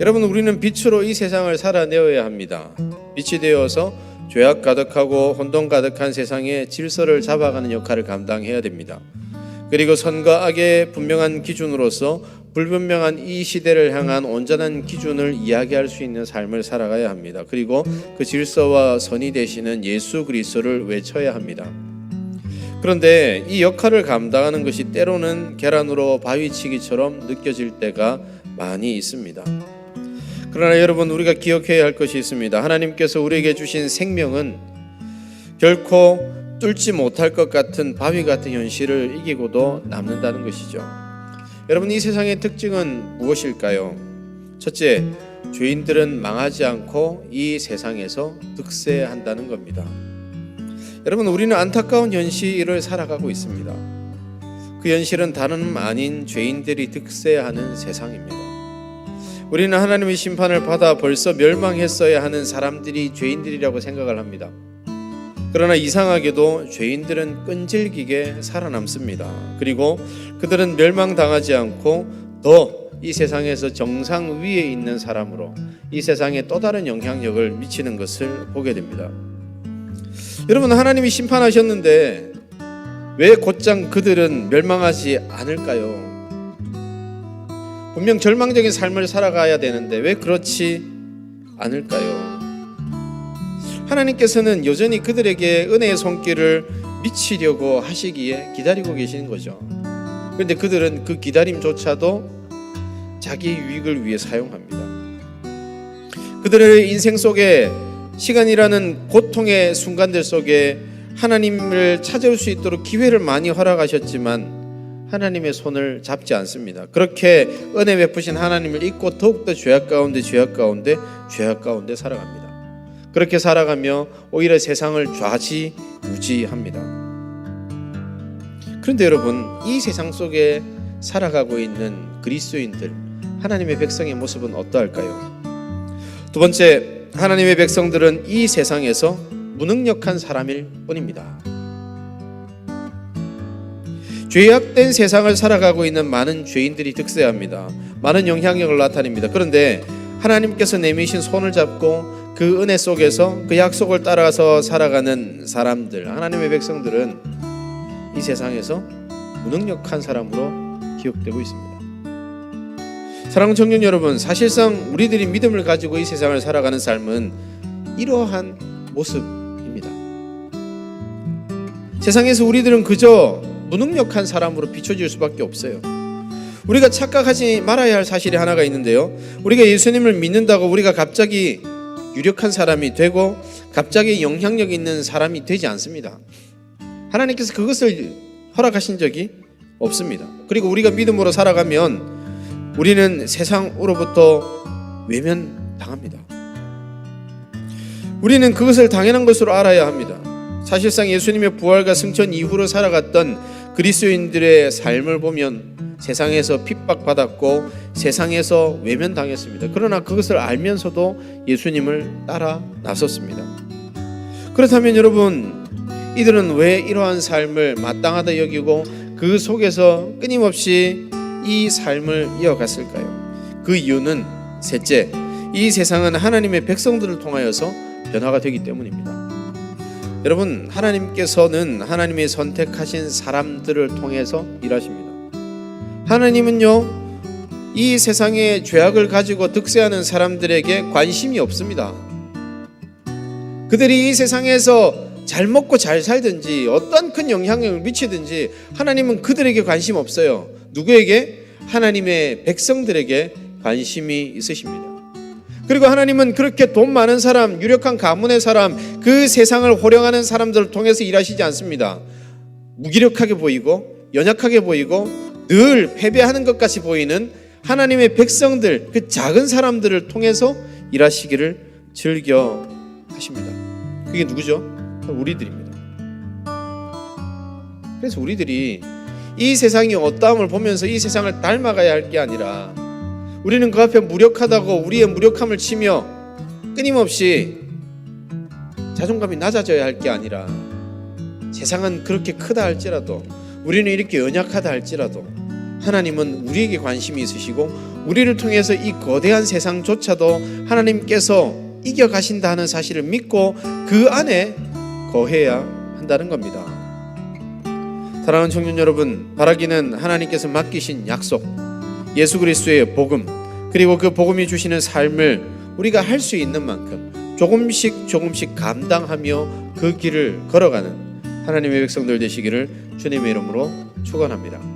여러분, 우리는 빛으로 이 세상을 살아내어야 합니다. 빛이 되어서 죄악 가득하고 혼돈 가득한 세상에 질서를 잡아가는 역할을 감당해야 됩니다. 그리고 선과 악의 분명한 기준으로서 불분명한 이 시대를 향한 온전한 기준을 이야기할 수 있는 삶을 살아가야 합니다. 그리고 그 질서와 선이 되시는 예수 그리스도를 외쳐야 합니다. 그런데 이 역할을 감당하는 것이 때로는 계란으로 바위치기처럼 느껴질 때가 많이 있습니다. 그러나 여러분, 우리가 기억해야 할 것이 있습니다. 하나님께서 우리에게 주신 생명은 결코 뚫지 못할 것 같은 바위 같은 현실을 이기고도 남는다는 것이죠. 여러분, 이 세상의 특징은 무엇일까요? 첫째, 죄인들은 망하지 않고 이 세상에서 득세한다는 겁니다. 여러분, 우리는 안타까운 현실을 살아가고 있습니다. 그 현실은 다름 아닌 죄인들이 득세하는 세상입니다. 우리는 하나님의 심판을 받아 벌써 멸망했어야 하는 사람들이 죄인들이라고 생각을 합니다. 그러나 이상하게도 죄인들은 끈질기게 살아남습니다. 그리고 그들은 멸망당하지 않고 더 이 세상에서 정상 위에 있는 사람으로 이 세상에 또 다른 영향력을 미치는 것을 보게 됩니다. 여러분, 하나님이 심판하셨는데 왜 곧장 그들은 멸망하지 않을까요? 분명 절망적인 삶을 살아가야 되는데 왜 그렇지 않을까요? 하나님께서는 여전히 그들에게 은혜의 손길을 미치려고 하시기에 기다리고 계시는 거죠. 그런데 그들은 그 기다림조차도 자기 유익을 위해 사용합니다. 그들의 인생 속에 시간이라는 고통의 순간들 속에 하나님을 찾아올 수 있도록 기회를 많이 허락하셨지만 하나님의 손을 잡지 않습니다. 그렇게 은혜 베푸신 하나님을 잊고 더욱더 죄악 가운데 살아갑니다. 그렇게 살아가며 오히려 세상을 좌지우지합니다. 그런데 여러분, 이 세상 속에 살아가고 있는 그리스도인들, 하나님의 백성의 모습은 어떠할까요? 두 번째, 하나님의 백성들은 이 세상에서 무능력한 사람일 뿐입니다. 죄악된 세상을 살아가고 있는 많은 죄인들이 득세합니다. 많은 영향력을 나타냅니다. 그런데 하나님께서 내미신 손을 잡고 그 은혜 속에서 그 약속을 따라서 살아가는 사람들, 하나님의 백성들은 이 세상에서 무능력한 사람으로 기억되고 있습니다. 사랑하는 청년 여러분, 사실상 우리들이 믿음을 가지고 이 세상을 살아가는 삶은 이러한 모습입니다. 세상에서 우리들은 그저 무능력한 사람으로 비춰질 수밖에 없어요. 우리가 착각하지 말아야 할 사실이 하나가 있는데요, 우리가 예수님을 믿는다고 우리가 갑자기 유력한 사람이 되고 갑자기 영향력 있는 사람이 되지 않습니다. 하나님께서 그것을 허락하신 적이 없습니다. 그리고 우리가 믿음으로 살아가면 우리는 세상으로부터 외면당합니다. 우리는 그것을 당연한 것으로 알아야 합니다. 사실상 예수님의 부활과 승천 이후로 살아갔던 그리스도인들의 삶을 보면 세상에서 핍박받았고 세상에서 외면당했습니다. 그러나 그것을 알면서도 예수님을 따라 나섰습니다. 그렇다면 여러분, 이들은 왜 이러한 삶을 마땅하다 여기고 그 속에서 끊임없이 이 삶을 이어갔을까요? 그 이유는 셋째, 이 세상은 하나님의 백성들을 통하여서 변화가 되기 때문입니다. 여러분, 하나님께서는 하나님의 선택하신 사람들을 통해서 일하십니다. 하나님은요, 이 세상의 죄악을 가지고 득세하는 사람들에게 관심이 없습니다. 그들이 이 세상에서 잘 먹고 잘 살든지 어떤 큰 영향력을 미치든지 하나님은 그들에게 관심 없어요. 누구에게? 하나님의 백성들에게 관심이 있으십니다. 그리고 하나님은 그렇게 돈 많은 사람, 유력한 가문의 사람, 그 세상을 호령하는 사람들을 통해서 일하시지 않습니다. 무기력하게 보이고 연약하게 보이고 늘 패배하는 것 같이 보이는 하나님의 백성들, 그 작은 사람들을 통해서 일하시기를 즐겨 하십니다. 그게 누구죠? 우리들입니다. 그래서 우리들이 이 세상이 어떠함을 보면서 이 세상을 닮아가야 할 게 아니라 우리는 그 앞에 무력하다고 우리의 무력함을 치며 끊임없이 자존감이 낮아져야 할 게 아니라 세상은 그렇게 크다 할지라도 우리는 이렇게 연약하다 할지라도 하나님은 우리에게 관심이 있으시고 우리를 통해서 이 거대한 세상조차도 하나님께서 이겨가신다 하는 사실을 믿고 그 안에 거해야 한다는 겁니다. 사랑하는 청년 여러분, 바라기는 하나님께서 맡기신 약속, 예수 그리스도의 복음, 그리고 그 복음이 주시는 삶을 우리가 할 수 있는 만큼 조금씩 감당하며 그 길을 걸어가는 하나님의 백성들 되시기를 주님의 이름으로 축원합니다.